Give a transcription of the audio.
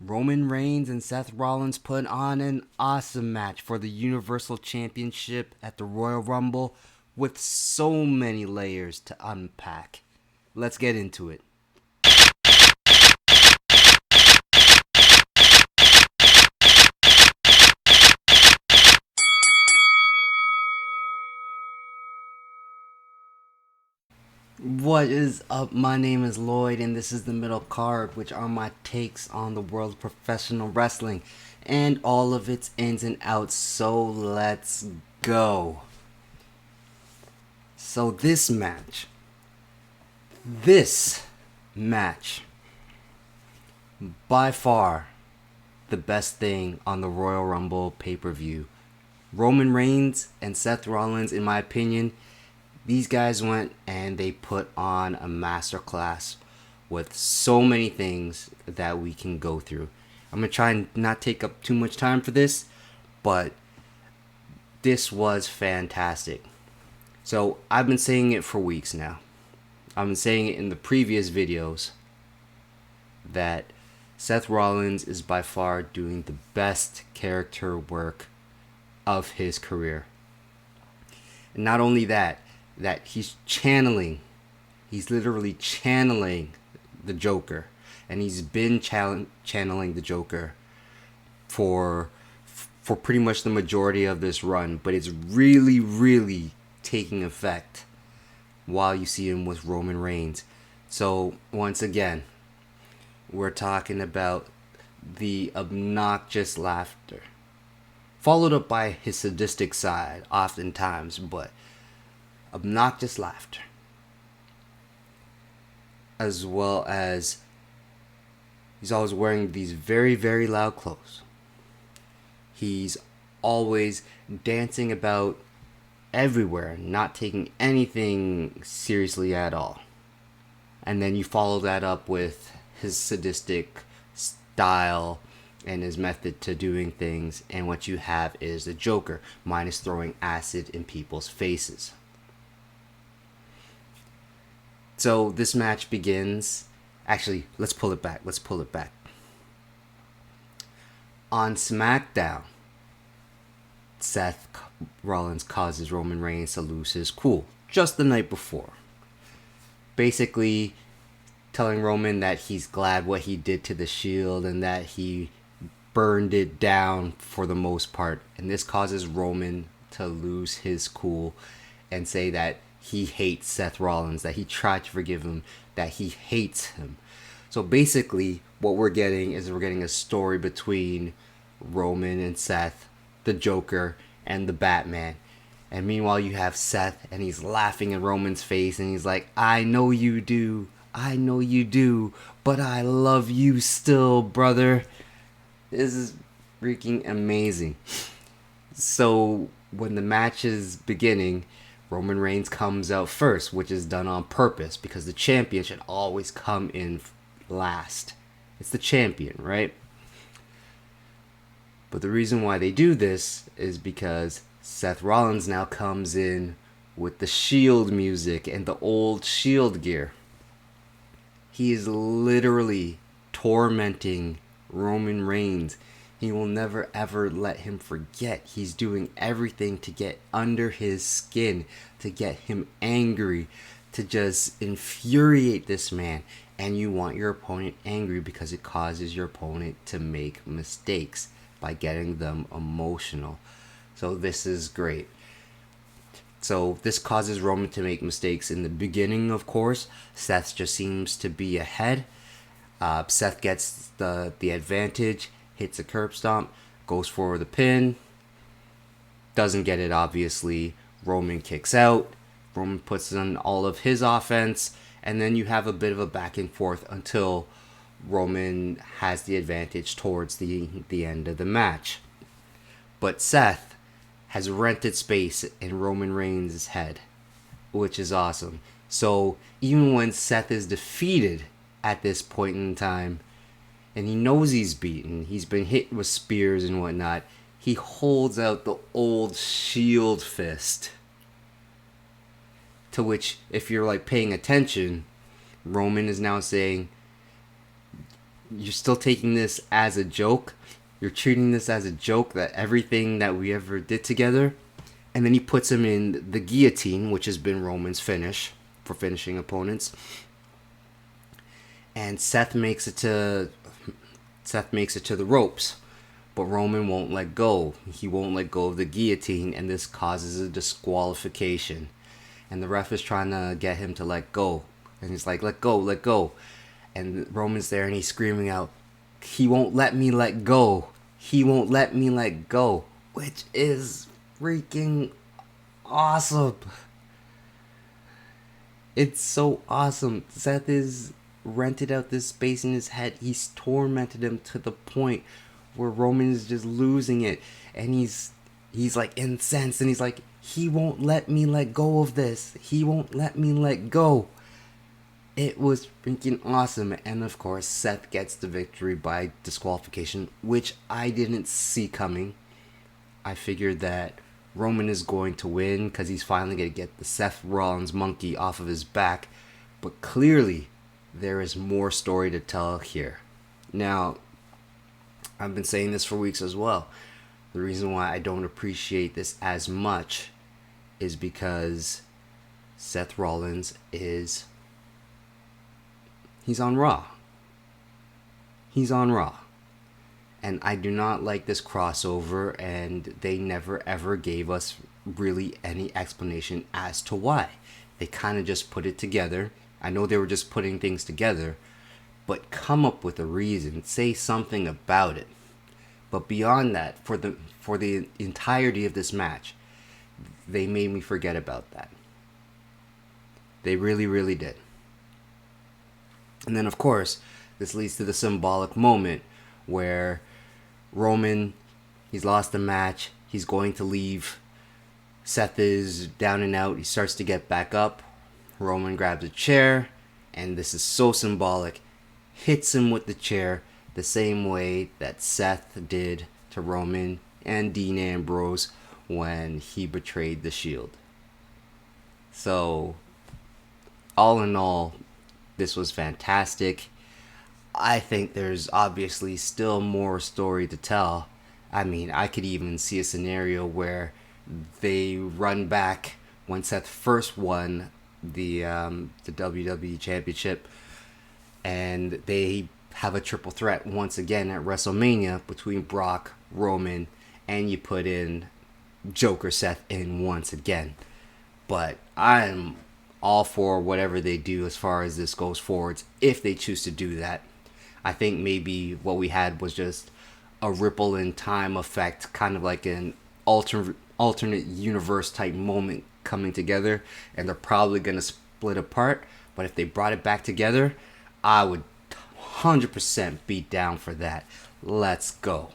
Roman Reigns and Seth Rollins put on an awesome match for the Universal Championship at the Royal Rumble with so many layers to unpack. Let's get into it. What is up? My name is Lloyd, and this is the Middle Card, which are my takes on the world of professional wrestling and all of its ins and outs. So let's go. So this match, by far the best thing on the Royal Rumble pay-per-view. Roman Reigns and Seth Rollins, in my opinion, these guys went and they put on a masterclass with so many things that we can go through. I'm going to try and not take up too much time for this, but this was fantastic. So I've been saying it for weeks now. I've been saying it in the previous videos that Seth Rollins is by far doing the best character work of his career. And not only that he's literally channeling the Joker. And he's been channeling the Joker for pretty much the majority of this run. But it's really, really taking effect while you see him with Roman Reigns. So, once again, we're talking about the obnoxious laughter, followed up by his sadistic side, oftentimes, but obnoxious laughter, as well as he's always wearing these very, very loud clothes. He's always dancing about everywhere, not taking anything seriously at all. And then you follow that up with his sadistic style and his method to doing things, and what you have is the Joker, minus throwing acid in people's faces. So this match begins. Actually, let's pull it back. On SmackDown, Seth Rollins causes Roman Reigns to lose his cool just the night before. Basically telling Roman that he's glad what he did to the Shield and that he burned it down for the most part. And this causes Roman to lose his cool and say that he hates Seth Rollins, that he tried to forgive him, that he hates him. So basically, what we're getting a story between Roman and Seth, the Joker, and the Batman. And meanwhile, you have Seth, and he's laughing in Roman's face, and he's like, I know you do, but I love you still, brother. This is freaking amazing. So, when the match is beginning, Roman Reigns comes out first, which is done on purpose because the champion should always come in last. It's the champion, right? But the reason why they do this is because Seth Rollins now comes in with the Shield music and the old Shield gear. He is literally tormenting Roman Reigns. He will never ever let him forget. He's doing everything to get under his skin, to get him angry, to just infuriate this man. And you want your opponent angry because it causes your opponent to make mistakes by getting them emotional. So this is great. So this causes Roman to make mistakes in the beginning, of course. Seth just seems to be ahead. Seth gets the advantage, hits a curb stomp, goes for the pin. Doesn't get it, obviously. Roman kicks out. Roman puts in all of his offense. And then you have a bit of a back and forth until Roman has the advantage towards the end of the match. But Seth has rented space in Roman Reigns' head, which is awesome. So even when Seth is defeated at this point in time, and he knows he's beaten, he's been hit with spears and whatnot, he holds out the old Shield fist. To which, if you're like paying attention, Roman is now saying, you're still taking this as a joke. You're treating this as a joke, that everything that we ever did together. And then he puts him in the guillotine, which has been Roman's finish for finishing opponents. And Seth makes it to the ropes, but Roman won't let go. He won't let go of the guillotine, and this causes a disqualification. And the ref is trying to get him to let go, and he's like, "Let go, let go." And Roman's there, and he's screaming out, "He won't let me let go. He won't let me let go," which is freaking awesome. It's so awesome. Seth is rented out this space in his head. He's tormented him to the point where Roman is just losing it, and he's like incensed, and he's like, "He won't let me let go of this. He won't let me let go." It was freaking awesome. And of course, Seth gets the victory by disqualification, which I didn't see coming. I figured that Roman is going to win because he's finally going to get the Seth Rollins monkey off of his back. But clearly, there is more story to tell here. Now, I've been saying this for weeks as well. The reason why I don't appreciate this as much is because Seth Rollins he's on Raw. He's on Raw. And I do not like this crossover, and they never ever gave us really any explanation as to why. They kind of just put it together. I know they were just putting things together, but come up with a reason. Say something about it. But beyond that, for the entirety of this match, they made me forget about that. They really, really did. And then, of course, this leads to the symbolic moment where Roman, he's lost the match. He's going to leave. Seth is down and out. He starts to get back up. Roman grabs a chair, and this is so symbolic. Hits him with the chair the same way that Seth did to Roman and Dean Ambrose when he betrayed the Shield. So, all in all, this was fantastic. I think there's obviously still more story to tell. I mean, I could even see a scenario where they run back when Seth first won the WWE Championship, and they have a triple threat once again at WrestleMania between Brock, Roman, and you put in Joker Seth in once again. But I'm all for whatever they do as far as this goes forwards, if they choose to do that. I think maybe what we had was just a ripple in time effect, kind of like an alternate universe type moment coming together, and they're probably going to split apart. But if they brought it back together, I would 100% be down for that. Let's go.